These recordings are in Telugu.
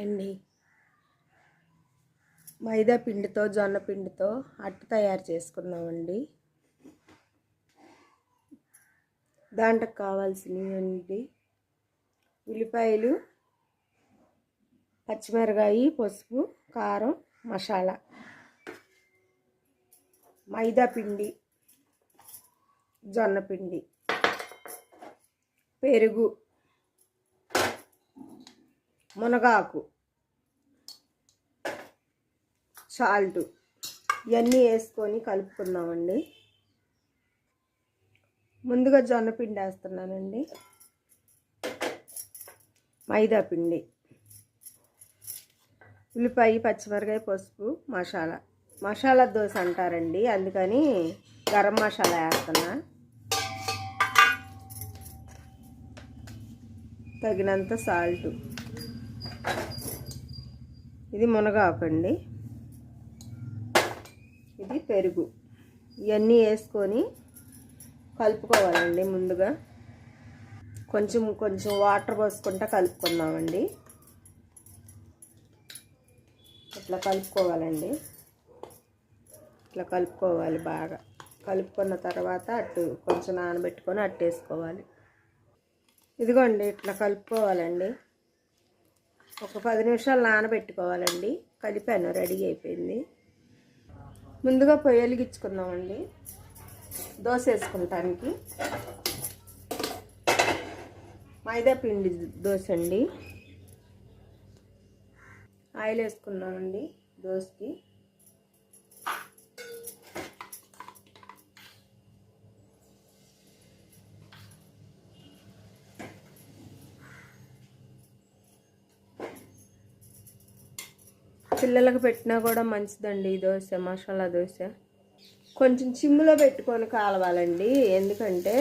అండి మైదా పిండితో జొన్న పిండితో అట్టు తయారు చేసుకుందామండి. దాంట్లోకి కావాల్సినవి ఉల్లిపాయలు, పచ్చిమిరకాయ, పసుపు, కారం, మసాలా, మైదా పిండి, జొన్న పిండి, పెరుగు, మునగాకు, సాల్ట్ ఇవన్నీ వేసుకొని కలుపుకుందామండి. ముందుగా జొన్న పిండి వేస్తున్నానండి, మైదా పిండి, ఉల్లిపాయ, పచ్చిమిరకాయ, పసుపు, మసాలా దోశ అంటారండి, అందుకని గరం మసాలా వేస్తున్నా. తగినంత సాల్ట్, ఇది మునగాకు అండి, ఇది పెరుగు. ఇవన్నీ వేసుకొని కలుపుకోవాలండి. ముందుగా కొంచెం కొంచెం వాటర్ పోసుకుంటా కలుపుకుందామండి. ఇట్లా కలుపుకోవాలండి, ఇట్లా కలుపుకోవాలి. బాగా కలుపుకున్న తర్వాత అట్టు కొంచెం నానబెట్టుకొని అట్టేసుకోవాలి. ఇదిగోండి ఇట్లా కలుపుకోవాలండి. ఒక 10 నిమిషాలు నానబెట్టుకోవాలండి. కలిపాను, రెడీ అయిపోయింది. ముందుగా పొయ్యి వెలిగించుకుందామండి దోశ వేసుకుంటానికి. మైదా పిండి దోశ అండి. ఆయిల్ వేసుకుందామండి దోశకి. పిల్లలకు పెట్టినా కూడా మంచిదండి ఈ దోశ, మసాలా దోశ. కొంచెం చిమ్ములో పెట్టుకొని కాలవాలండి, ఎందుకంటే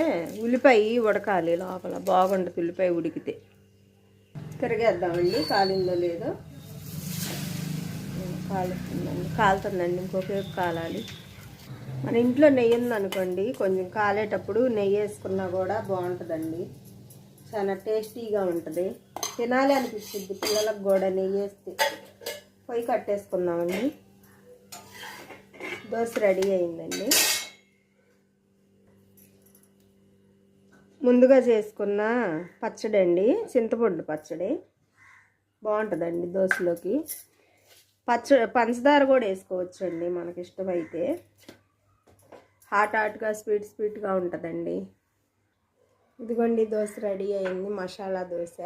ఉల్లిపాయ ఉడకాలి లోపల, బాగుంటుంది ఉల్లిపాయ ఉడికితే. తిరగేద్దామండి, కాలిందో లేదో. కాలుతుందండి, ఇంకొక కాలాలి. మన ఇంట్లో నెయ్యి ఉందనుకోండి, కొంచెం కాలేటప్పుడు నెయ్యి వేసుకున్నా కూడా బాగుంటుందండి, చాలా టేస్టీగా ఉంటుంది. తినాలి అనిపిస్తుంది పిల్లలకు కూడా నెయ్యి వేస్తే. పొయ్యి కట్టేసుకుందామండి. దోశ రెడీ అయిందండి. ముందుగా చేసుకున్న పచ్చడి అండి, చింతపండు పచ్చడి బాగుంటుందండి దోశలోకి. పంచదార కూడా వేసుకోవచ్చు అండి మనకి ఇష్టమైతే. హాట్గా స్వీట్గా ఉంటుందండి. ఇదిగోండి దోశ రెడీ అయింది, మసాలా దోశ.